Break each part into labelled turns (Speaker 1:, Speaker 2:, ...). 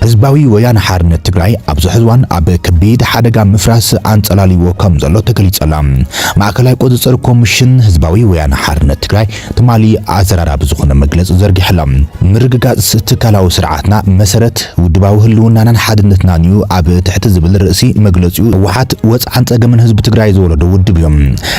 Speaker 1: ህዝባዊ ወያነ ሓርነት ትግራይ ኣብ ዝሕዝዋን ኣብ ከቢድ ሓደጋ ምፍራስ ኣንጸላሊዎ ከም ዘሎ ተገሊጸላ። ማእከላይ ቁጽጽር ኮሚሽን ህዝባዊ ወያነ ሓርነት ትግራይ ትማሊ ኣዘራራቢ ዝኾነ መግለጺ ዘርጊሕላ። ምርግጋጽ ትካላዊ ስርዓትና መሰረት ውድባዊ ህልውናናን ሓድነትናን እዩ ኣብ ትሕቲ ዝብል ርእሲ መግለጺኡ ህወሓት ወጻዕን ጸገምን ህዝቢ ትግራይ ዝወለዶ ውድብ እዮም።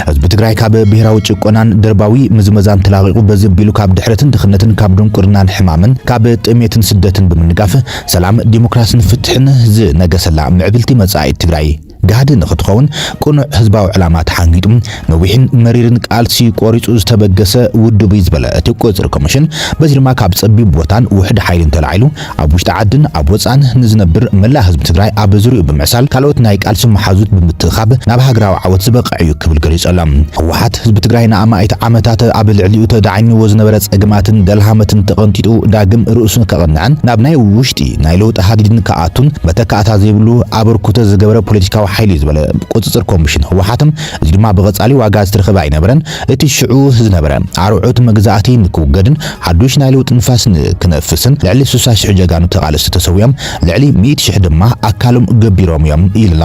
Speaker 1: ህዝቢ ትግራይ ካብ ብሄራዊ ጭቆናን ደርባዊ ምዝመዛን ተላቂቁ በዚ ቢሉ ካብ ድሕረትን ድኽነትን ካብ ድንቁርናን ሕማምን ካብ ጥሜትን ስደትን ብምንጋፍ ሰላም ዲሞክራሲን ፍትሕን ዝነገሰላ ምዕብልቲ መጻኢ ትግራይ ጋድ ንኽትኸውን ቁኑዕ ህዝባዊ ዕላማ ተሓንጊጡ ነዊሕን መሪርን ቃልሲ ቆሪጹ ዝተበገሰ ውድብ ዝበለ እቲ ቁጽር ኮሚሽን በዚ ድማ ካብ ጸቢብ ቦታን ውሕድ ሓይልን ተላዒሉ ኣብ ውሽጢ ዓድን ኣብ ወጻን ንዝነብር መላእ ህዝቢ ትግራይ ኣብ ዙርኡ ብምዕሳል ካልኦት ናይ ቃልሲ መሓዙት ብምትኻብ ናብ ሃገራዊ ዓወት ዝበቕዕ እዩ ክብል ገሊጹላ። ህወሓት ህዝቢ ትግራይ ንኣማኢት ዓመታት ኣብ ልዕሊኡ ተዳዒንዎ ዝነበረ ጸገማትን ደልሃመትን ተቐንጢጡ ዳግም ርእሱን ከቐንዐን ናብ ናይ ውሽጢ ናይ ለውጢ ሃዲድን ከኣቱን መተካእታ ዘይብሉ ኣበርክቶ ዝገበረ ፖለቲካዊ ሓይሊ ዝበለ ቁጽጽር ኮሚሽን ህወሓትም እዚ ድማ ብቐጻሊ ዋጋ ዝተረኸበ ኣይነበረን። እቲ ሽዑ ዝነበረ ኣርዑት መግዛእቲ ንክውገድን ሓዱሽ ናይ ለውጢ ንፋስ ክነፍስን ልዕሊ 60,000 ጀጋኑ ተቓለስቲ ተሰውዮም ልዕሊ 100,000 ድማ ኣካሎም ገቢሮም እዮም ኢልላ።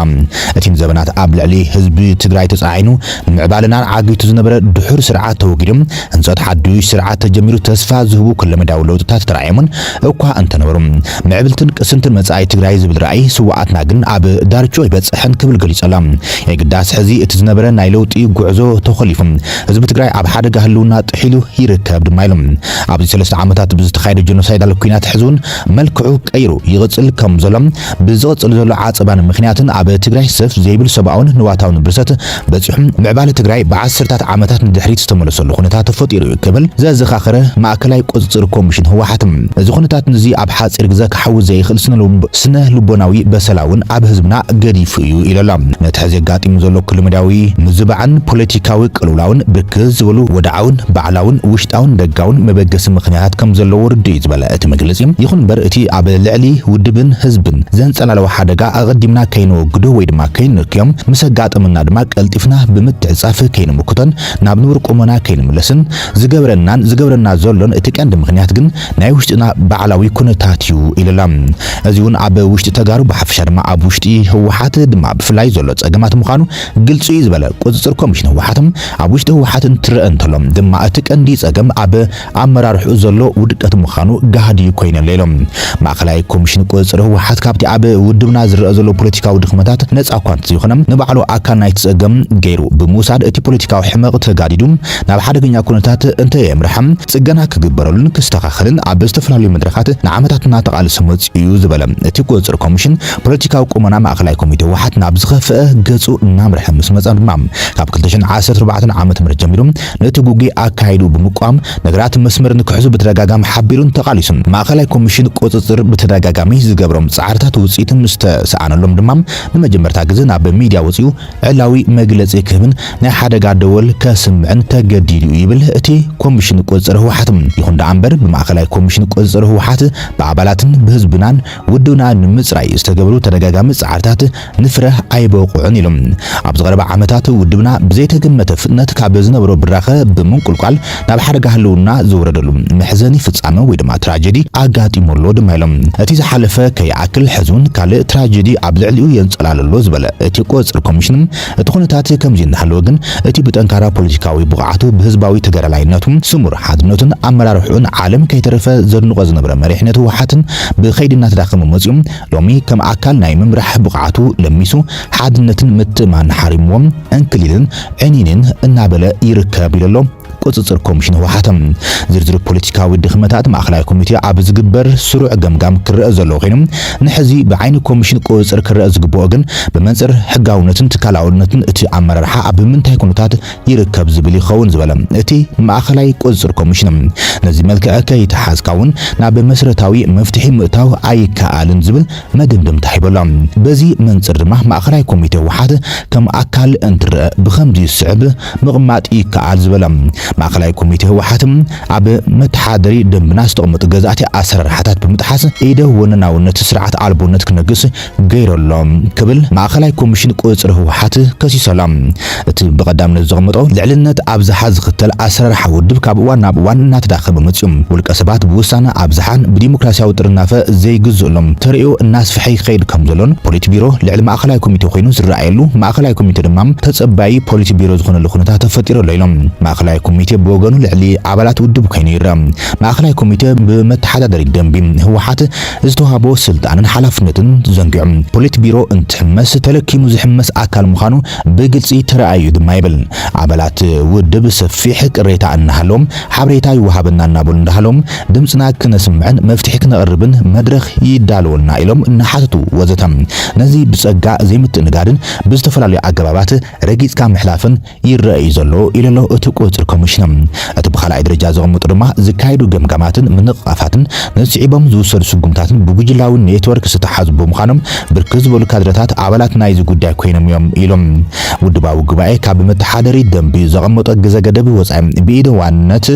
Speaker 1: እቲ ዘበናት ኣብ ልዕሊ ህዝቢ ትግራይ ተጻዒኑ ንምዕባለናን ዓጊቱ ዝነበረ ድሑር ስርዓት ተወጊዶም ህንጸት ሓዱሽ ስርዓት ተጀሚሩ ተስፋ ዝህቡ ኩለመዳዊ ለውጥታት ተራእዮምን እኳ እንተነበሩ ምዕብልትን ቅስንትን መጻኢ ትግራይ ዝብል ራእይ ስዋኣትና ግን ኣብ ዳርቾ ይበጽሕን ክብል ገሊጸላ። የግዳስ ሕዚ እቲ ዝነበረ ናይ ለውጢ ጉዕዞ ተኸሊፉ ህዝቢ ትግራይ ኣብ ሓደጋ ህልውና ጥሒሉ ይርከብ ድማ ኢሎም። ኣብዚ 3 ዓመታት ብዝተኻየደ ጀኖሳይዳል ኩናት ሕዝውን መልክዑ ቀይሩ ይቕጽል ከም ዘሎ ብዝቕጽል ዘሎ ዓጸባን ምኽንያትን ኣብ ትግራይ ሰፍ ዘይብል ሰብኣውን ንዋታውን ብርሰት በፂሑም ምዕባለ ትግራይ ብዓሰርታት ዓመታት ንድሕሪት ዝተመለሰሉ ኩነታት ተፈጢሩ ክብል ዘዘኻኸረ ማእከላይ ቁጽጽር ኮሚሽን ህወሓት እዚ ኩነታት ንዚ ኣብ ሓጺር ግዜ ክሓውዝ ዘይኽእል ስነ ልቦናዊ በሰላውን ኣብ ህዝብና ገዲፉ እዩ ኢለላ። ነቲ ሕዚ ኣጋጢሙ ዘሎ ኩልመዳዊ ምዝባዕን ፖለቲካዊ ቅልውላውን ብርክት ዝበሉ ወድዓውን ባዕላውን ውሽጣውን ደጋውን መበገሲ ምኽንያታት ከም ዘለዎ ርድእ ዝበለ እቲ መግለጺ ይኹን እምበር እቲ ኣብ ልዕሊ ውድብን ህዝብን ዘንጸላለወ ሓደጋ ኣቐዲምና ከይንወግዶ ወይ ድማ ከይንርክዮም ምስ ኣጋጠመና ድማ ቀልጢፍና ብምትዕጻፍ ከይንምክቶን ናብ ንቡር ቁመና ከይንምለስን ዝገብረና ዘሎን እቲ ቀንዲ ምኽንያት ግን ናይ ውሽጥና ባዕላዊ ኩነታት እዩ ኢለላ። እዚ እውን ኣብ ውሽጢ ተጋሩ ብሓፈሻ ድማ ኣብ ውሽጢ ህወሓት ድማ ብፍላይ ዘሎ ጸገማት ምዃኑ ግልጽ እዩ ዝበለ ቁጽጽር ኮሚሽን ህወሓትም ኣብ ውሽጢ ህወሓትን ትርአ እንተሎም ድማ እቲ ቀንዲ ጸገም ኣብ ኣመራርሕኡ ዘሎ ውድቀት ምዃኑ ጋህዲ ኮይኑ ሌሎም። ማእከላይ ኮሚሽን ቁጽጽር ህወሓት ካብቲ ኣብ ውድብና ዝረአ ዘሎ ፖለቲካዊ ድኽመታት ነጻ እኳ እንተዘይኾነ ንባዕሉ ኣካል ናይቲ ጸገም ገይሩ ብምውሳድ እቲ ፖለቲካዊ ሕመቕ ተጋዲዱ ናብ ሓደገኛ ኩነታት እንተየምርሐም ጽገና ክግበረሉን ክስተኻኸልን ኣብ ዝተፈላለዩ መድረኻት ንዓመታት እናተቓለሰ መጽኡ እዩ ዝበለ እቲ ቁጽጽር ኮሚሽን ፖለቲካዊ ቁመና ማእከላይ ኮሚቴ ህወሓት ናብ ዝኸፍአ ገጹ እናምርሐ ምስ መጸ ድማ ካብ 2014 ዓመተ ምህረት ጀሚሩ ነቲ ጉጌ ኣካይዱ ብምቋም ነገራት መስመር ንክሕዙ በተደጋጋሚ ሓቢሩን ተቓሊሱን ማእከላይ ኮሚሽን ቁጽጽር በተደጋጋሚ ዝገብሮም ጻዕርታት ውጽኢት ምስተሰኣነሎም ድማ ንመጀመርታ ግዜ ናብ ሚድያ ወፂኡ ዕላዊ መግለጺ ክህብን ናይ ሓደጋ ደወል ከስምዕን ተገዲዱ ይብል እቲ ኮሚሽን ቁጽጽር ህወሓት። ይኹን ደኣ እምበር ብማእከላይ ኮሚሽን ቁጽጽር ህወሓት ብኣባላትን ብህዝብናን ውድብናን ንምጽራይ ዝተገብሩ ተደጋጋሚ ጻዕርታት ንፍረ ኣይበቁዕን ኢሎም። ኣብ ዝቐረበ ዓመታት ውድብና ብዘይተገመተ ፍጥነት ካብ ዝነበሮ ብራኸ ብምንቁልቋል ናብ ሓደጋ ህልውና ዝወረደሉ መሕዘኒ ፍጻመ ወይ ድማ ትራጀዲ ኣጋጢሙሎ ድማ ኢሎም። እቲ ዝሓለፈ ከይኣክል ሕዝውን ካልእ ትራጀዲ ኣብ ልዕሊኡ የንጸላለሎ ዝበለ እቲ ቁጽጽር ኮሚሽን እቲ ኩነታት ከምዚ እንዳሃለወ ግን እቲ ብጠንካራ ፖለቲካዊ ብቕዓቱ ብህዝባዊ ተጋዳላይነቱ ስሙር ሓድነቱን ኣመራርሑን ዓለም ከይተረፈ ዘድንቆ ዝነበረ መሪሕነት ህወሓትን ብኸይዲ እናተዳኸመ መጺኡ ሎሚ ከም ኣካል ናይ ምምራሕ ብቕዓቱ ለሚሱ ሓድነትን ምትእምማን ሓሪምዎም እንክሊልን ዕኒንን እናበለ ይርከብ ኢለሎ ቁጽጽር ኮሚሽን ህወሓት። ዝርዝር ፖለቲካዊ ድኽመታት ማእከላይ ኮሚቴ ኣብ ዝግበር ስሩዕ ገምጋም ክርአ ዘሎ ኮይኑ ንሕዚ ብዓይኒ ኮሚሽን ቁጽጽር ክርአ ዝግብኦ ግን ብመንጽር ሕጋውነትን ትካላውነትን እቲ ኣመራርሓ ኣብ ምንታይ ኩነታት ይርከብ ዝብል ይኸውን ዝበለ እቲ ማእከላይ ቁጽጽር ኮሚሽን ነዚ መልክዕ ከይተሓዝካውን ናብ መሰረታዊ መፍትሒ ምእታው ኣይከኣልን ዝብል መደምደምታ ሂበሎ። በዚ መንጽር ድማ ማእከላይ ኮሚቴ ህወሓት ከም ኣካል እንትርአ ብኸምዚ ይስዕብ ምቕማጥ ይከኣል ዝበለ ማዕከላዊ ኮሚቴ ህወሓት ኣብ መተሓደሪ ደንብና ዝተቐመጡ ገዛእቲ ኣሰራርሓታት ብምጥሓስ ኢደ ወነናውነት ስርዓት ኣልቦነት ክነግስ ገይረሎም ክብል ማዕከላዊ ኮሚሽን ቁፅሪ ህወሓት ከሲሰሎም እቲ በቀዳምነት ዘቐመጦ ልዕልነት ኣብዝሓ ዝኽተል ኣሰራርሓ ውድብ ካብ እዋን ናብ እዋን እናተዳኸመ መፅዮም ውልቀ ሰባት ብውሳነ ኣብዝሓን ብዲሞክራሲያዊ ጥርናፈ ዘይግዝሎም ተርእዮ እናስፍሐ ይኸይድ ከም ዘሎን ፖሊት ቢሮ ልዕሊ ማዕከላዊ ኮሚቴ ኮይኑ ዝረኣየሉ ማዕከላዊ ኮሚቴ ድማ ተጸባይ ፖሊት ቢሮ ዝኾነሉ ኩነታት ተፈጢሩሉ ኢሎም ማዕከላዊ ኮሚቴ ብወገኑ ልዕሊ ኣባላት ውድብ ኮይኑ ይረአ ማዕከላዊ ኮሚቴ ብመተሓዳደሪ ደንቢ ህወሓት ዝተዋሃቦ ስልጣንን ሓላፍነትን ዘንጊዑ ፖሊት ቢሮ እንትሕመስ ተለኪሙ ዝሕመስ ኣካል ምዃኑ ብግልፂ ተረኣዩ ድማ ይብል ኣባላት ውድብ ሰፊሕ ቅሬታ እናሃሎም ሓበሬታ ይወሃበና እናበሉ እንዳሃሎም ድምፅና ክነስምዕን መፍትሒ ክነቕርብን መድረኽ ይዳለወልና ኢሎም እናሓተቱ ወዘተም ነዚ ብጸጋ ዘይምትንጋድን ብዝተፈላለዩ ኣገባባት ረጊጽካ ምሕላፍን ይረኣዩ ዘሎ ኢለሎ እቲ ቁፅሪ ኮሚሽን እቲ ብኻልኣይ ደረጃ ዘቐመጡ ድማ ዝካየዱ ገምጋማትን ምንቕቓፋትን ነስዒቦም ዝውሰዱ ስጉምታትን ብጉጅላዊ ኔትወርክ ዝተሓዙ ብምዃኖም ብርክት ዝበሉ ካድረታት ኣባላት ናይዚ ጉዳይ ኮይኖም እዮም ኢሎም ውድባዊ ጉባኤ ካብ መተሓደሪ ደንቢ ዘቐመጦ ግዜ ገደብ ወጻኢ ብኢደ ዋንነት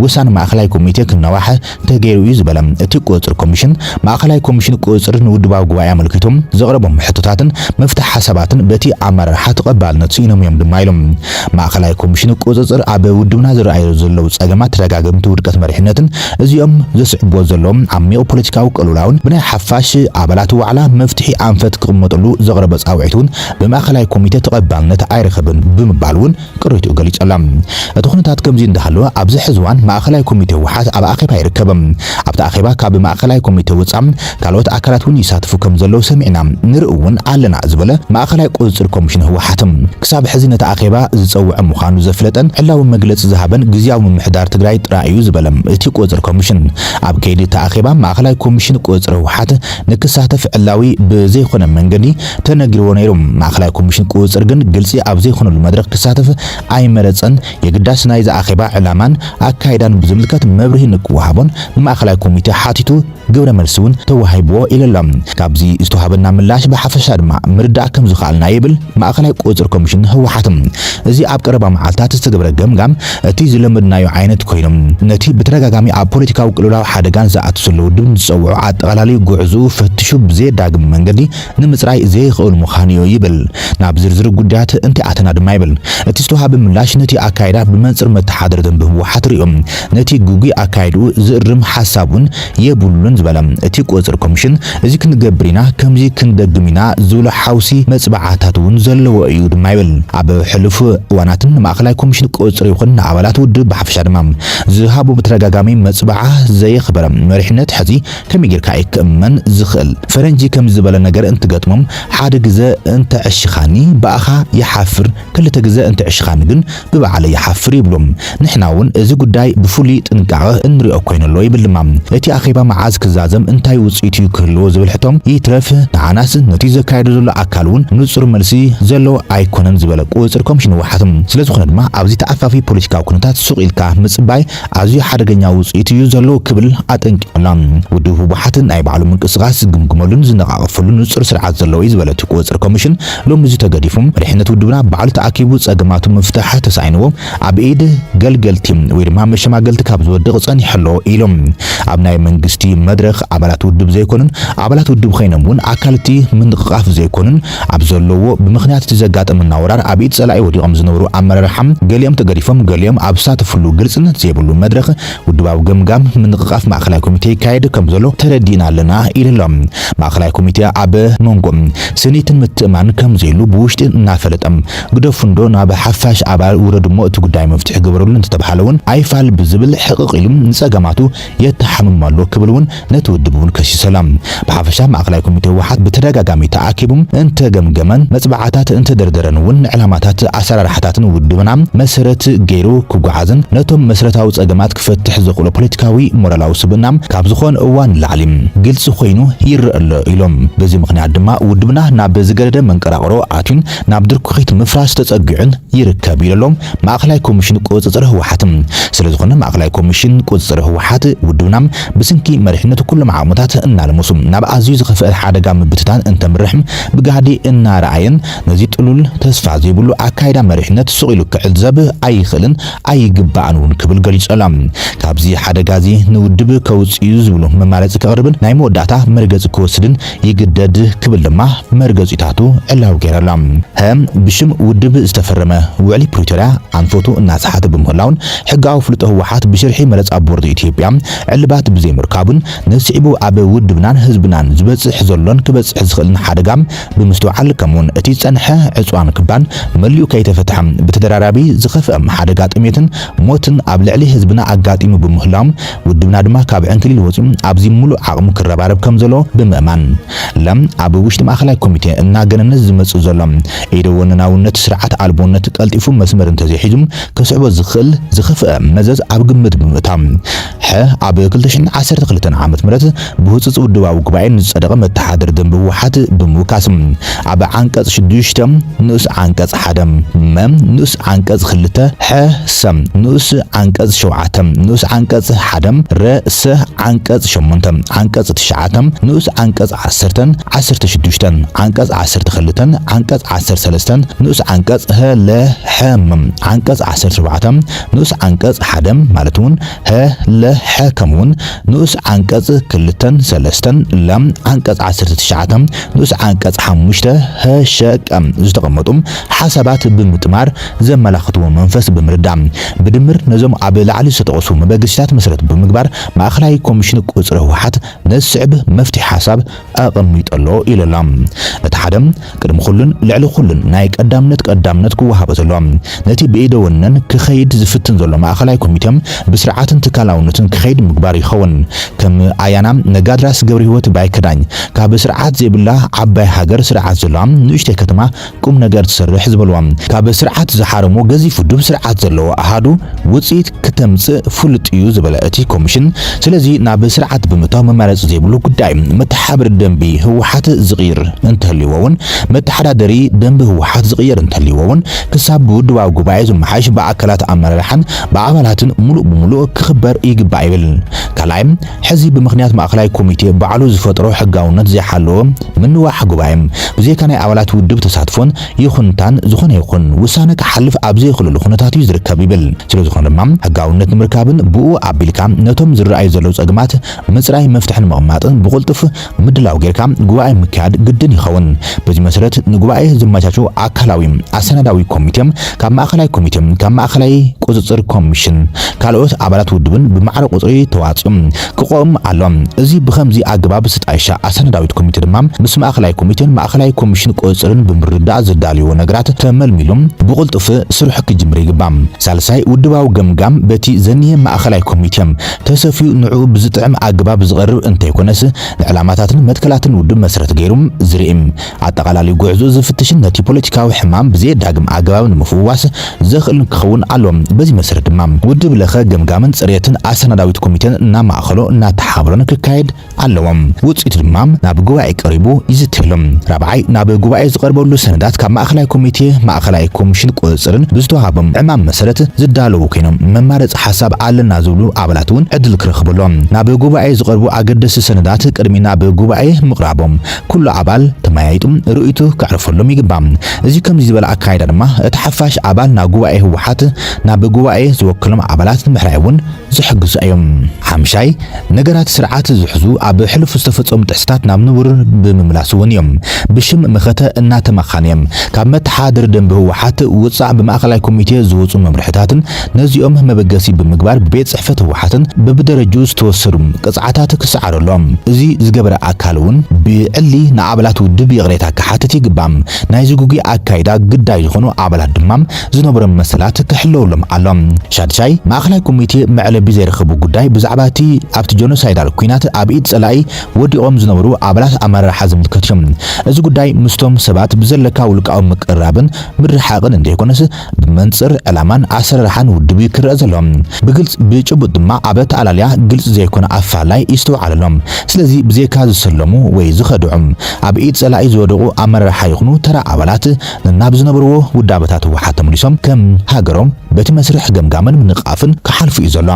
Speaker 1: ውሳነ ማዕከላዊ ኮሚቴ ክነዋሕ ተገይሩ እዩ ዝበለ እቲ ቁፅሪ ኮሚሽን ማዕከላዊ ኮሚሽን ቁፅሪ ንውድባዊ ጉባኤ ኣመልኪቶም ዘቕረቦም ሕቶታትን መፍትሒ ሓሳባትን በቲ ኣመራርሓ ተቐባልነት ሲኖም እዮም ድማ ኢሎም ማዕከላዊ ኮሚሽን ቁፅሪ ኣብ ውድብና ዝረኣዩ ዘለው ጸገማት ተደጋገምቲ ውድቀት መሪሕነትን እዚኦም ዘስዕቦ ዘሎም ዓሚቕ ፖለቲካዊ ቅልውላውን ብናይ ሓፋሽ ኣባላት ዋዕላ መፍትሒ ኣንፈት ክቕመጠሉ ዘቕረበ ጻውዒቱን ብማዕከላዊ ኮሚቴ ተቐባልነት ኣይረኸብን ብምባል እውን ቅሬትኡ ገሊጸላ እቲ ኩነታት ከምዚ እንዳሃለወ ኣብዚ ሕዚ እዋን ማዕከላዊ ኮሚቴ ህወሓት ኣብ ኣኼባ ይርከብም ኣብቲ ኣኼባ ካብ ማዕከላዊ ኮሚቴ ወጻኢ ካልኦት ኣካላት እውን ይሳተፉ ከም ዘለው ሰሚዕና ንርኢ እውን ኣለና ዝበለ ማዕከላዊ ቁፅሪ ኮሚሽን ህወሓት ክሳብ ሕዚ ነቲ ኣኼባ ዝፀውዕ ምዃኑ ዘፍለጠን ሕላዊ መግለፂ ዝሃበን ግዝያዊ ምምሕዳር ትግራይ ጥራይ እዩ ዝበለ እቲ ቁፅሪ ኮሚሽን ኣብ ከይዲ እቲ ኣኼባ ማዕከላዊ ኮሚሽን ቁፅሪ ህወሓት ንክሳተፍ ዕላዊ ብዘይኮነ መንገዲ ተነጊርዎ ነይሩ ማዕከላዊ ኮሚሽን ቁፅሪ ግን ግልፂ ኣብ ዘይኮነሉ መድረክ ክሳተፍ ኣይመረፀን የግዳስ ናይ ኣኼባ ዕላማን ኣካይዳን ብዝምልከት መብርሂ ንክወሃቦን ማዕከላዊ ኮሚቴ ሓቲቱ ግብረ መልሲ እውን ተዋሂብዎ ኢለሎም ካብዚ ዝተዋሃበና ምላሽ ብሓፈሻ ድማ ምርዳእ ከም ዝኽኣልና ይብል ማዕከላዊ ቁፅሪ ኮሚሽን ህወሓት እዚ ኣብ ቀረባ መዓልታት ዝተገብረ ገምጋም እቲ ዝለመድናዮ ዓይነት ኮይኖም ነቲ ብተደጋጋሚ ኣብ ፖለቲካዊ ቅልውላው ሓደጋን ዝኣቱ ዘሎ ውድብ ዝፀውዑ ኣጠቓላሊ ጉዕዙ ፈትሹ ብዘይዳግም መንገዲ ንምፅራይ ዘይኽእል ምዃኑ እዩ ይብል ናብ ዝርዝር ጉዳያት እንታይ ኣተና ድማ ይብል እቲ ዝተዋሃበ ምላሽ ነቲ ኣካይዳ ብመንፅር መተሓደሪ ደንቢ ህወሓት ሪኦም ነቲ ጉጉይ ኣካይዱ ዝእርም ሓሳቡን የብሉን ዝበለ እቲ ቁፅሪ ኮሚሽን እዚ ክንገብር ኢና ከምዚ ክንደግም ኢና ዝብሉ ሓውሲ መፅባዓታት እውን ዘለዎ እዩ ድማ ይብል ኣብ ሕሉፍ እዋናትን ማዕከላዊ ኮሚሽን ቁፅሪ ይኹን ኣባላት ውድብ ብሓፈሻ ድማ ዝሃቡ ብተደጋጋሚ መፅባዓ ዘይኽበረ መሪሕነት ሕዚ ከመይ ጌርካ ይክእመን ዝኽእል ፈረንጂ ከም ዝበለ ነገር እንትገጥሞም ሓደ ግዜ እንተዕሽኻኒ በኣኻ ይሓፍር ክልተ ግዜ እንተዕሽኻኒ ግን ብበዓለ ይሓፍር ይብሎም ንሕና እውን እዚ ጉዳይ ብፍሉይ ጥንቃቐ እንሪኦ ኮይነሎ ይብል ድማ እቲ ኣኼባ መዓዝ ክዛዘም እንታይ ውፅኢት እዩ ክህልዎ ዝብል ሕቶም ይትረፍ ንዓናስ ነቲ ዘካየዱ ዘሎ ኣካል እውን ንጹር መልሲ ዘለዎ ኣይኮነን ዝበለ ቁፅሪ ኮሚሽን ህወሓት ስለዝኾነ ድማ ኣብዚ ተኣፋፊ ፖለቲካዊ ኩነታት ሱቕ ኢልካ ምፅባይ ኣዝዩ ሓደገኛ ውፅኢት እዩ ዘሎ ክብል ኣጠንቂቖላ ውድብ ህወሓት ናይ ባዕሉ ምንቅስቓስ ዝግምግመሉን ዝነቓቐፈሉን ንጹር ስርዓት ዘለዎ እዩ ዝበለ ቁፅሪ ኮሚሽን ሎሚ እዚ ተገዲፉ መሪሕነት ውድብና ባዕሉ ተኣኪቡ ጸገማቱ ምፍታሕ ተሳይንዎ ኣብ ኢድ ገልገልቲ ወይ ድማ መሸማገልቲ ካብ ዝወድቕ ጸኒሕሎ ኢሎም ኣብ ናይ መንግስቲ መድረኽ ኣባላት ውድብ ዘይኮኑን ኣባላት ውድብ ኮይኖም እውን ኣካልቲ ምንቅቓፍ ዘይኮኑን ኣብ ዘለዎ ብምኽንያት ዘጋጠመና ወራር ኣብ ኢድ ጸላኢ ወዲቖም ዝነበሩ ኣመራርሓም ገሊኦም ተገዲፎም ገሊኦም ኣብ ሳተፍሉ ግልጽነት ዘይብሉ መድረኽ ውድባዊ ገምጋም ምንቅቓፍ ማዕከላዊ ኮሚቴ ይካየድ ከም ዘሎ ተረዲና ኣለና ኢሎም ማዕከላዊ ኮሚቴ ኣብ መንጎም ስኒትን ምትእማን ከም ዘይሉ ብውሽጢ እናፈለጠም ግደፉንዶ ናብ ሓፋሽ ኣባል ውረድሞ እቲ ጉዳይ መፍትሒ ግብሩሉ እንተተባሃለውን ኣይፋል ብዝብል ሕቅቕ ኢሉ ንጸገማቱ የተሓምማሉ ክብል እውን ነቲ ውድብ እውን ከሲሰላም ብሓፈሻ ማዕከላዊ ኮሚቴ ህወሓት ብተደጋጋሚ ተኣኪቡም እንተገምገመን መፅባዓታት እንተደርደረን እውን ዕላማታት ኣሰራርሓታትን ውድብና መሰረት ገይሩ ክጓዓዝን ነቶም መሰረታዊ ጸገማት ክፈትሕ ዝኽእሉ ፖለቲካዊ ሞራላዊ ስብእና ካብ ዝኾነ እዋን ላዕሊ ግልጽ ኮይኑ ይረአሎ ኢሎም በዚ ምኽንያት ድማ ውድብና ናብ ዝገረደ መንቀራቕሮ ኣትዩን ናብ ድርኩኺት ምፍራስ ተጸጊዑን ይርከብ ኢሎም ማዕከላዊ ኮሚሽን ቁፅሪ ህወሓት ስለዝኾነ ማዕከላዊ ኮሚሽን ቁፅሪ ህወሓት ውድብና ብስንኪ መሪሕነቱ ኩሎም ዓሙታት እናለመሱ ናብ ኣዝዩ ዝኸፍአ ሓደጋ ምብትታን እንተምርሕም ብጋዲ እናረኣየን ነዚ ጥሉል ተስፋ ዘይብሉ ኣካይዳ መሪሕነት ሱቕ ኢሉ ክዕዘብ ኣይኽእልን ኣይግባእን ክብል ገሊጸላ ካብዚ ሓደጋዚ ንውድብ ከውጽዩ ዝብሉ መማለጺ ከቕርብን ናይ መወዳእታ መርገጺ ክወስድን ይግደድ ክብል ድማ መርገጺታቱ ዕላው ገይረላ ብሽም ውድብ ዝተፈረመ ውዕሊ ፕሪቶሪያ አንፎቱ እናጽሓተ በምህላውን ሕጋዊ ፍልጦ ህወሓት ብሽርሒ መረጻ ቦርድ ኢትዮጵያ ዕልባት ብዘይ ምርካቡን ነስዒቡ ኣብ ውድብናን ህዝብናን ዝበጽሕ ዘሎን ክበጽሕ ዝኽእልን ሓደጋም ብምስተውዓል ከምውን እቲ ጸንሐ ዕጽዋን ክባን መሊኡ ከይተፈትሐ ብተደራራቢ ዝኸፍአ ሓደጋ ጥሜትን ሞትን ኣብ ልዕሊ ህዝብና ኣጋጢሙ በምህላውን ውድብና ድማ ካብ ዕንክሊል ወፂኡ ኣብዚ ሙሉእ ዓቕሙ ክረባረብ ከም ዘሎ ብምእማን ለም ኣብ ውሽጢ ማእኸላይ ኮሚቴ እናገነነት ዝመጽእ ዘሎ ኢደወነናውነት ስርዓት ኣልቦነት ቀልጢፉ መስመር እንተዘይሒዙም ከስዕቦ ዝኽእል ዝኸፍአ መዘዝ ኣብ ግምት ብምእታም ኣብ 2012 ዓመት ምረት ብህጹጽ ውድባዊ ጉባኤ ዝጸደቐ መተሓደር ደንቢ ህወሓት ብምውካስ ኣብ ዓንቀጽ 6 ንኡስ ዓንቀጽ 1 መም ንኡስ ዓንቀጽ 2 ሰም ንኡስ ዓንቀጽ 7 ንኡስ ዓንቀጽ 1 ርእሰ ዓንቀጽ 8 ዓንቀጽ 9 ንኡስ ዓንቀጽ 10 16 ዓንቀጽ 12 ዓንቀጽ 13 ንኡስ ዓንቀጽ ለ ዓንቀጽ 17 ንኡስ ዓንቀጽ 1 ማለት እውን ከምውን ንኡስ ዓንቀጽ 2 3 ለም ዓንቀጽ 19 ንኡስ ዓንቀጽ 5 ሸቀም ዝተቀመጡ ሓሳባት ብምጥማር ዘመላኽትዎ መንፈስ ብምርዳም ብድምር ነዞም ኣብ ላዕሊ ዝተጠቕሱ መበገሲታት መሰረት ብምግባር ማእኸላይ ኮሚሽን ቁጽሪ ህወሓት ነስዕብ መፍትሒ ሓሳብ ኣቐሚጠሎ ኢለላ እቲ ሓደ ቅድሚ ኩሉን ልዕሊ ኩሉን ናይ ቀዳምነት ክወሃቦ ዘሎ ነቲ ብኢደወነን ክኸይድ ዝፍትን ዘሎ ማእኸላይ ኮሚቴ ብስርዓትን ትካላውነትን ክኸይድ ምግባር ይኸውን ከም ኣያና ነጋድራስ ገብረ ህይወት ባይከዳኝ ካብ ስርዓት ዘይብላ ዓባይ ሃገር ስርዓት ዘለዋ ንእሽተይ ከተማ ቁም ነገር ትሰርሕ ዝበልዋ ካብ ስርዓት ዝሓረሞ ገዚፍ ውድብ ስርዓት ዘለዎ ኣሃዱ ውጽኢት ከተምጽእ ፍሉጥ እዩ ዝበለ እቲ ኮሚሽን ስለዚ ናብ ስርዓት ብምእታው መማረጽ ዘይብሉ ጉዳይ መተሓብር ደንቢ ህወሓት ዝቕይር እንተልይዎን መተሓዳደሪ ደንቢ ህወሓት ዝቕይር እንተልይዎን ክሳብ ውድባዊ ጉባኤ ዝመሓሽ በአካላት ኣመራርሓን በአባላትን ሙሉእ ብሙሉእ ክኽበር ይግባእ ይብል ካልኣይ ሕዚ ብምኽንያት ማእኸላይ ኮሚቴ ባዕሉ ዝፈጥሮ ሕጋውነት ዘይሓለወ ምንዋሕ ጉባኤ ብዘይካ ናይ ኣባላት ውድብ ተሳትፎን ይኹንታን ዝኾነ ይኹን ውሳነ ክሓልፍ ኣብ ዘይኽእሉ ኩነታት እዩ ዝርከብ ይብል ስለዝኾነ ድማ ሕጋውነት ንምርካብን ብኡ ኣቢልካ ነቶም ዝረኣዩ ዘለው ጸገማት ምጽራይ መፍትሕን መቕማጥን ብቁልጥፍ ምድላው ጌርካ ጉባኤ ምክያድ ግድን ይኸውን በዚ መሰረት ንጉባኤ ዝመቻቹ ኣካላዊ ኣሰናዳዊ ኮሚቴ ካብ ማእኸላይ ኮሚቴ ካብ ማእኸላይ ቁጽጽር ኮሚሽን ካልኦት ኣባላት ውድብን ብማዕረ ቁጽሪ ተዋጽኦም ክቆም ኣሎም እዚ ብከምዚ ኣገባብ ስጣይሻ ኣሰናዳዊት ኮሚቴ ድማ ምስ ማእኸላይ ኮሚቴን ማእኸላይ ኮሚሽን ቁጽጽርን ብምርዳእ ዝዳልዩ ነገራት ተመልሚሎም ብቁልጥፍ ስራሕ ክጅምር ይግባም ሳልሳይ ውድባዊ ገምጋም በቲ ዘኒየ ማእኸላይ ኮሚቴ ተሰፊዩ ንዑ ብዝጥዕም ኣገባብ ዝቐርብ እንተይኮነስ ንዕላማታትን መትከላትን ውድብ መሰረት ገይሩም ዝርኢም ኣጠቃላሊ ጉዕዞ ዝፍትሽን ነቲ ፖለቲካዊ ሕማም ብዘይዳግም ኣገባብ ንምፍዋስ ዘኽእል ክኸውን ኣሎም በዚ መሰረት ድማ ውድብ ለኸ ገምጋምን ጽሬትን ኣሰናዳዊት ኮሚቴን እናማእኸሎ እናተሓብረን ክካየድ ኣለዎም ውጽኢት ድማ ናብ ጉባኤ ቀሪቡ ይዝትሎም ራብዓይ ናብ ጉባኤ ዝቐርበሉ ሰነዳት ካብ ማእኸላይ ኮሚቴ ማእኸላይ ኮሚሽን ቁጽጽርን ብዝተዋሃቦም ዕማም መሰረት ዝዳለዉ ኮይኖም መማረጽ ሓሳብ ኣለና ዝብሉ ኣባላት እውን ዕድል ክረኽብሎም ናብ ጉባኤ ዝቐርቡ ኣገደስቲ ሰነዳት ቅድሚና ብጉባኤ ምቕራቦም ኩሉ ኣባል ተማያይጡ ርእይቱ ክዕርፈሎም ይግባም እዚ ከምዚ ዝበለ ኣካይዳ ድማ እቲ ሓፋሽ ኣባል ናብ ጉባኤ ህወሓት ናብ ጉባኤ ዝወክሎም ኣባላት ምሕራይ እውን ዝሕግዙ እዮም ሓምሻይ ነገራት ስርዓት ዝሕዙ ኣብ ሕልፍ ዝተፈጸሙ ጥሕስታት ናብ ንቡር ብምምላስ እውን እዮም ብሽም መኸተ እናተመኻንዮም ካብ መተሓደር ደንቢ ህወሓት ውጻእ ብማእኸላይ ኮሚቴ ዝወጹ መምርሕታትን ነዚኦም መበገሲ ብምግባር ብቤት ጽሕፈት ህወሓትን በብደረጁ ዝተወሰዱ ቅጽዓታት ክሰዓረሎም እዚ ዝገበረ ኣካል እውን ብዕሊ ንኣባላት ውድብ ይቕሬታ ክሓትት ይግባም ናይ ዝጉጊ ኣካይዳ ግዳይ ዝኾኑ ኣባላት ድማ ዝነበሮም መሰላት ክሕለወሎም ኣሎም ሻድሻይ ማእኸላይ ኮሚቴ መዕለቢ ዘይረኸቡ ጉዳይ ብዛዕባ እቲ ኣብቲ ጆኖሳይዳል ኩናት ኣብ ኢድ ጸላኢ ወዲቖም ዝነበሩ ኣባላት ኣመራርሓ ዝምልከት እዮም እዚ ጉዳይ ምስቶም ሰባት ብዘለካ ውልቃዊ ምቅራብን ምርሓቕን እንደይኮነስ ብመንጽር ዕላማን ኣሰራርሓን ውድብ ክርአ ዘሎ ብግልጽ ብጭቡጥ ድማ ኣብ ኣተኣላልያ ግልጽ ዘይኮነ ኣፋላይ ይስተውዓለሎም ስለዚ ብዘይካ ዝሰለሙ ወይ ዝኸድዑም ኣብ ኢድ ጸላኢ ዝወደቑ ኣመራርሓ ይኹኑ ተራ ኣባላት ናብ ዝነበርዎ ውዳበታት ህወሓት ተመሊሶም ከም ሃገሮም በቲ መስርሕ ገምጋምን ምንቃፍን ክሓልፉ እዩ ዘሎ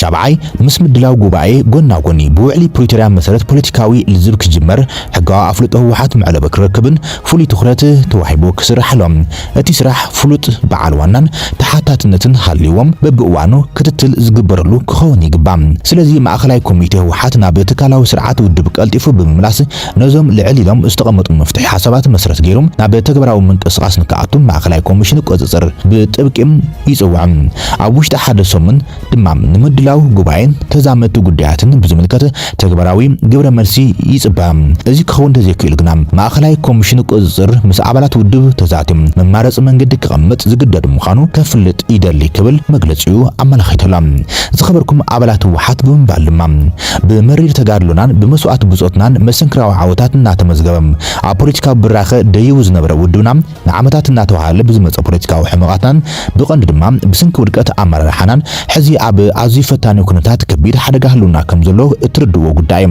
Speaker 1: ሻብዓይ ምስ ምድላው ጉባኤ ጎና ጎኒ ብውዕሊ ፕሪቶሪያ መሰረት ፖለቲካዊ ልዝብ ክጅመር ሕጋዊ ኣፍልጦ ህወሓት መዕለበ ክረክብን ፍሉይ ትኹረት ተዋሂቡ ክስርሐሎም እቲ ስራሕ ፍሉጥ በዓል ዋናን ተሓታትነትን ሃልይዎም በብእዋኑ ክትትል ዝግበረሉ ክኸውን ይግባእ ስለዚ ማእኸላይ ኮሚቴ ህወሓት ናብ ትካላዊ ስርዓት ውድብ ቀልጢፉ ብምምላስ ነዞም ልዕል ኢሎም ዝተቐመጡ መፍትሒ ሓሳባት መሰረት ገይሮም ናብ ተግባራዊ ምንቅስቓስ ንክኣቱ ማእኸላይ ኮሚሽን ቁፅፅር ብጥብቅም ይጽዋዕ ኣብ ውሽጢ ሓደ ሰሙን ድማ ንምድላው ጉባኤን ተዛመቱ ጉዳያትን ብዝምልከት ተግባራዊ ግብረ መልሲ ይጽባ እዚ ክኸውን ተዘይክእል ግና ማእኸላይ ኮሚሽን ቁፅፅር ምስ ኣባላት ውድብ ተዛትዮም መማረጽ መንገዲ ክቐምጥ ዝግደድ ምዃኑ ከፍልጥ ይደሊ ክብል መግለጺኡ ኣመላኺቱላ ዝኸበርኩም ኣባላት ህወሓት ብምባል ድማ ብመሪር ተጋድሎናን ብመስዋዕት ብጾትናን መሰንክራዊ ዓወታት እናተመዝገበም ኣብ ፖለቲካዊ ብራኸ ደይቡ ዝነበረ ውድብና ንዓመታት እናተዋሃለ ብዝመፀ ፖለቲካዊ ሕመቓትናን ብቐንዲ ድማ ብስንኪ ውድቀት ኣመራርሓናን ሕዚ ኣብ ኣዝዩ ፈታኒ ኩነታት ከቢድ ሓደጋ ህልውና ከም ዘሎ እትርድዎ ጉዳይ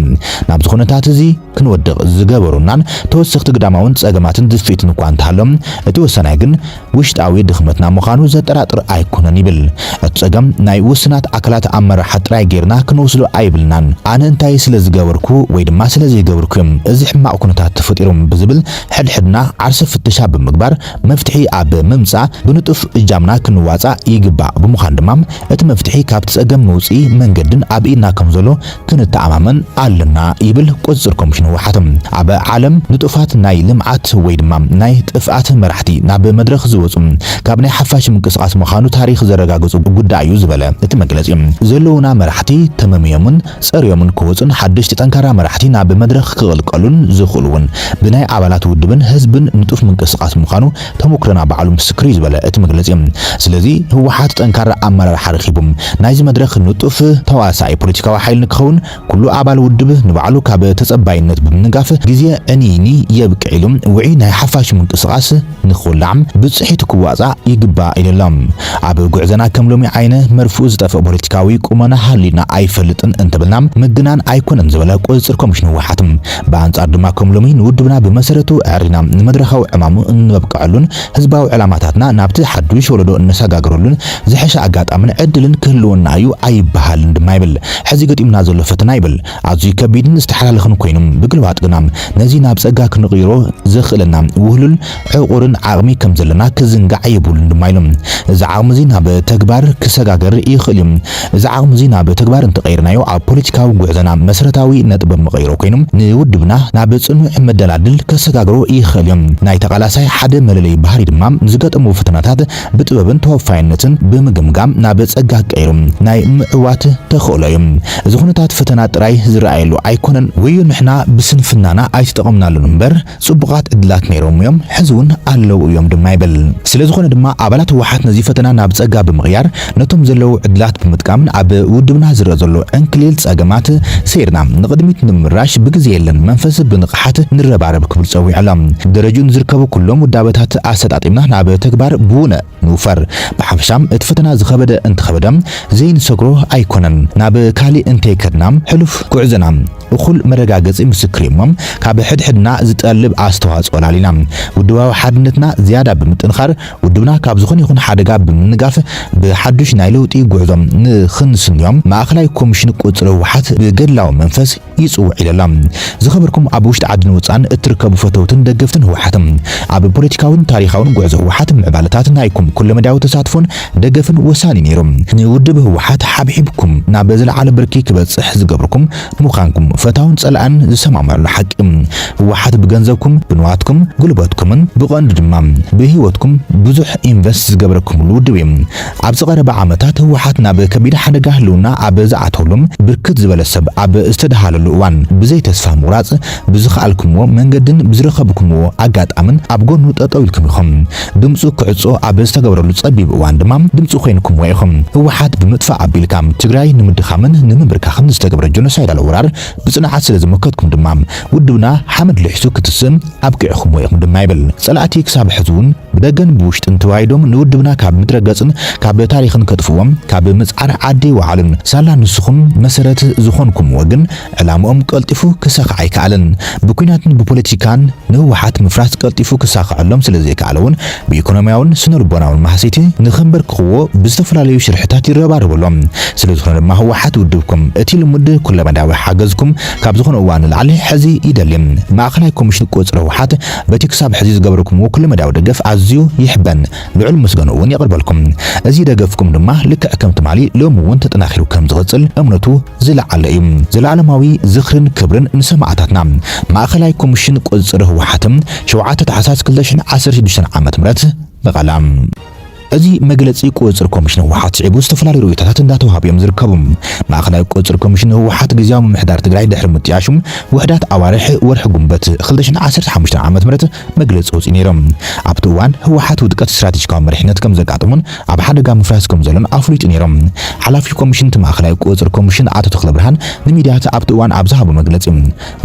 Speaker 1: ናብዚ ኩነታት እዚ ክንወድቕ ዝገበሩናን ተወሰኽቲ ግዳማውን ጸገማትን ድፊትን እኳ እንተሃሎም እቲ ወሰናይ ግን ውሽጣዊ ድኽመትና ምዃኑ ዘጠራጥር ኣይኮነን ይብል እቲ ጸገም ናይ ውስናት ኣካላት ኣመራርሓ ጥራይ ጌርና ክንወስዶ ኣይብልናን ኣነ እንታይ ስለ ዝገበርኩ ወይ ድማ ስለ ዘይገበርኩ እዚ ሕማቕ ኩነታት ተፈጢሮም ብዝብል ሕድሕድና ዓርሰ ፍተሻ ብምግባር መፍትሒ ኣብ ምምጻእ ብንጡፍ እጃምና ክንዋጻእ ይግባእ ብምዃን ድማ እቲ መፍትሒ ካብቲ ጸገም መውጽኢ መንገድን ኣብ ኢድና ከም ዘሎ ክንተኣማመን ኣለና ይብል ቁፅፅር ኮሚሽን ህወሓት ኣብ ዓለም ንጡፋት ናይ ልምዓት ወይ ድማ ናይ ጥፍኣት መራሕቲ ናብ መድረኽ ዝወጹ ካብ ናይ ሓፋሽ ምንቅስቓስ ምዃኑ ታሪክ ዘረጋግጹ ጉዳይ እዩ ዝበለ እቲ መግለጺ ዘለውና መራሕቲ ተመምዮምን ጸርዮምን ክወጹን ሓድሽቲ ጠንካራ መራሕቲ ናብ መድረኽ ክቕልቀሉን ዝኽእሉን ብናይ ኣባላት ውድብን ህዝብን ንጡፍ ምንቅስቓስ ምዃኑ ተሞክሮና በዓሉ ምስክር እዩ ዝበለ እቲ መግለጺ ስለዚ ህወሓት ጠንካራ ኣመራርሓ ረኺቦም ናይዚ መድረኽ ንጡፍ ተዋሳኢ ፖለቲካዊ ሓይል ንክኸውን ኩሉ ኣባል ውድብ ንባዕሉ ካብ ተጸባይነት ብምንጋፍ ግዜ እኒኒ የብቅዒሎም ውዒ ናይ ሓፋሽ ምንቅስቓስ ንኽውላዕ ብጽሒት ክዋጻእ ይግባእ ኢሎም ኣብ ጉዕዘና ከም ሎሚ ዓይነ መርፍኡ ዝጠፍእ ፖለቲካዊ ቁመና ሃሊና ኣይፈልጥን እንትብልና ምግናን ኣይኮነን ዝበለ ቁፅፅር ኮሚሽን ህወሓት በኣንጻር ድማ ከም ሎሚ ንውድብና ብመሰረቱ ዕሪና ንመድረኻዊ ዕማሙ እንበብቅዐሉን ህዝባዊ ዕላማታትና ናብቲ ሓዱሽ ወለዶ እነሰጋግረሉን ዝሐሸ ኣጋጣምን ዕድልን ክህልወና እዩ ኣይበሃልን ድማ ይብል ሕዚ ገጢምና ዘሎ ፈተና ይብል ኣዝዩ ከቢድን ዝተሓላለኸን ኮይኑ ብግልባጥ ግና ነዚ ናብ ጸጋ ክንቕይሮ ዘኽእለና ውህሉል ዕቑርን ዓቕሚ ከም ዘለና ክዝንጋዕ የብሉን ድማ ኢሎም እዚ ዓቕሚ እዚ ናብ ተግባር ክሰጋገር ይኽእል እዩ እዚ ዓቕሚ እዚ ናብ ተግባር እንተቐይርናዮ ኣብ ፖለቲካዊ ጉዕዘና መሰረታዊ ነጥብ መቐይሮ ኮይኑ ንውድብና ናብ ጽኑዕ መደላድል ከሰጋግሮ ይኽእል እዩ ናይ ተቃላሳይ ሓደ መለለይ ባህሪ ድማ ዝገጠሙ ፈተናታት ብጥበብን ተወፋይነትን ብምግምጋም ናብ ጸጋ ቀይሩ ናይ ምዕዋት ተኽእሎ እዩ እዚ ኩነታት ፈተና ጥራይ ዝረኣየሉ ኣይኮነን ወይ ንሕና ብስንፍናና ኣይተጠቐምናሉን እምበር ጽቡቓት ዕድላት ነይሮም እዮም ሕዝውን ኣለዉ እዮም ድማ ይብል ስለዝኾነ ድማ ኣባላት ህወሓት ነዚ ፈተና ናብ ጸጋ ብምቕያር ነቶም ዘለዉ ዕድላት ብምጥቃምን ኣብ ውድብና ዝረአ ዘሎ እንክሊል ጸገማት ሰይርና ንቕድሚት ንምምራሽ ብግዜ የለን መንፈስ ብንቕሓት ንረባረብ ክብል ጸዊዕሎም ደረጃን ዝርከቡ ኩሎም ውዳበታት ኣሰጣጢምና ናብ ተግባር ብውነ ንውፈር ብሓፈሻም እቲ ፈተና ዝኸበደ እንትኸበደ ዘይንሰግሮ ኣይኮነን ናብ ካሊእ እንተይከድና ሕሉፍ ጉዕዘና እኹል መረጋገጺ ምስክር እሞም ካብ ሕድሕድና ዝጠልብ ኣስተዋጽኦ ላሊና ውድባዊ ሓድነትና ዝያዳ ብምጥንኻር ውድብና ካብ ዝኾነ ይኹን ሓደጋ ብምንጋፍ ብሓዱሽ ናይ ለውጢ ጉዕዞም ንኽንስንዮም ማእኸላይ ኮሚሽን ቁፅሪ ህወሓት ብገድላዊ መንፈስ ይጽውዕ ኢለላ ዝኸበርኩም ኣብ ውሽጢ ዓድን ወጻእን እትርከቡ ፈተውትን ደገፍትን ህወሓት ኣብ ፖለቲካውን ታሪኻውን ጉዕዞ ህወሓት ምዕባለታት ናይኩም ኩሉ መዳዊ ተሳትፎን ደገፍን ወሳኒ ነይሮም ንውድብ ህወሓት ሓብሒብኩም ናብ ዝለዓለ ብርኪ ክበጽሕ ዝገብርኩም ምዃንኩም ፈታውን ጸላእን ዝሰማማሉ ሓቂ ህወሓት ብገንዘብኩም ብንዋትኩም ጉልበትኩምን ብቐንዱ ድማ ብህይወትኩም ብዙሕ ኢንቨስት ዝገበረኩም ውድብ እዩ ኣብ ዝቐረበ ዓመታት ህወሓት ናብ ከቢድ ሓደጋ ህልውና ኣብ ዝኣተውሎም ብርክት ዝበለ ሰብ ኣብ ዝተደሃለሉ እዋን ብዘይ ተስፋ ምቑራጽ ብዝኸኣልኩምዎ መንገድን ብዝረኸብኩምዎ ኣጋጣምን ኣብ ጎኑ ጠጠው ኢልኩም ኢኹም ድምፁ ክዕጾ ኣብ ዝተገበረሉ ጸቢብ እዋን ድማ ድምፁ ኮይንኩም ኢኹም ህወሓት ብምጥፋእ ኣቢልካ ትግራይ ንምድኻምን ንምብርካኽን ዝተገበረ ጆኖሳይዳል ወራር ብጽንዓት ስለ ዝመከትኩም ድማ ውድብና ሓመድ ልሕሱ ክትስም ኣብቂዕኹም ኢኹም ድማ ይብል ጸላእቲ ክሳብ ሕዚ እውን بدغن بوشت انتوايدوم نودبنا كاب مدرغصن كاب تاريخن كطفوم كاب مصعر عدي وعلن سالا نسخم مسرت زخونكم وغن علامهم قلطفو كسخعي كالن بكويناتن ببوليتيكان نوحات مفراس قلطفو كسخعلهم سلازي كالون بإيكونومياون سنربوناون محسيتي نخبر قوو بزتفلاليو شرحتات يرباربلهم سلازخون ما هو حات ودبكم اتي لمد كل مداوي حاجزكم كاب زخون اوان العلي حزي يدلم ما اخلاي كوميشن قوصر وحات بتكساب حزي زغبركم وكل مداوي دغف عزيو يحبن لعل مسغنو ون يقربلكم ازي دغفكم دما لك كم تمالي لوم ون تطناخيرو كم زغصل امنتو زلعليم زلعلماوي زخرن كبرن نسمعاتاتنا ما اخلاي كوميشن قوصر وحاتم شوعات تحساس كلشن 16 عامت مرات بقلام ازي مجلصي قوصر كوميشن وحات عيبو استفلالي رويتات انداتوهابيم زركبم ማእከላይ ቁጽር ኮሚሽን ህወሓት ግዚያዊ ምሕዳር ትግራይ ድሕሪ ምጥያሹም ውሕዳት ኣዋርሕ ወርሒ ጉንበት 2015 ዓመት ምረት መግለጺ ወፂ ነይሮም ኣብቲ እዋን ህወሓት ውድቀት ስትራቴጂካዊ መሪሕነት ከም ዘጋጥሙን ኣብ ሓደጋ ምፍራስ ከም ዘሎን ኣፍሊጡ ነይሮም ሓላፊ ኮሚሽን ማእከላይ ቁጽር ኮሚሽን ኣቶ ተክለ ብርሃን ንሚድያት ኣብቲ እዋን ኣብ ዝሃቡ መግለጺ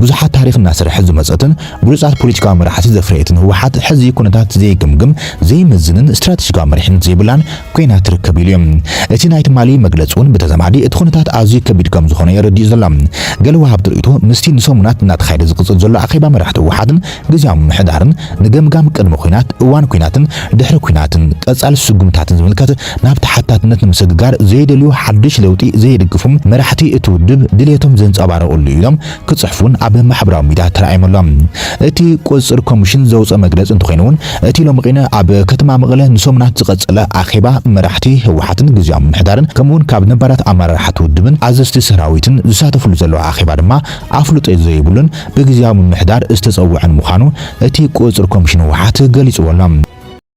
Speaker 1: ብዙሓት ታሪኽ እናሰርሐ ዝመፀትን ብሉጻት ፖለቲካዊ መራሕቲ ዘፍረየትን ህወሓት ሕዚ ኩነታት ዘይግምግም ዘይምዝንን ስትራቴጂካዊ መሪሕነት ዘይብላን ኮይና ትርከብ ኢሎም እቲ ናይቲ ማሊ መግለጹን በተዘማዲ እቲ ኩነታት ኣዝዩ ከቢድ ከም ዝኾነ የረዲኡ ዘላ ገለ ወሃብ ትርኢቱ ምስቲ ንሰሙናት እናተኻይደ ዝቅፅል ዘሎ ኣኼባ መራሕቲ ህወሓትን ግዚያዊ ምሕዳርን ንገምጋም ቅድሚ ኩናት እዋን ኩናትን ድሕሪ ኩናትን ቀጻሊ ስጉምታትን ዝምልከት ናብ ተሓታትነት ንምስግጋር ዘይደልዩ ሓድሽ ለውጢ ዘይድግፉም መራሕቲ እቲ ውድብ ድሌቶም ዘንጸባርቑሉ ኢሎም ክጽሕፉን ኣብ ማሕበራዊ ሚድያ ተራእዮምሎም እቲ ቁጽር ኮሚሽን ዘውፅአ መግለፂ እንተኾይኑውን እቲ ሎሚ ቂነ ኣብ ከተማ መቐለ ንሰሙናት ዝቐጸለ ኣኼባ መራሕቲ ህወሓትን ግዚያዊ ምሕዳርን ከምኡውን ካብ ነባራት ኣመራርሓ ውድብን ኣዘዝቲ ሰራዊትን ዝሳተፍሉ ዘለዎ ኣኼባ ድማ ኣፍልጦ ዘይብሉን ብግዚያዊ ምሕዳር ዝተጸውዐን ምዃኑ እቲ ቁጽር ኮሚሽን ህወሓት ገሊጹ ወሎም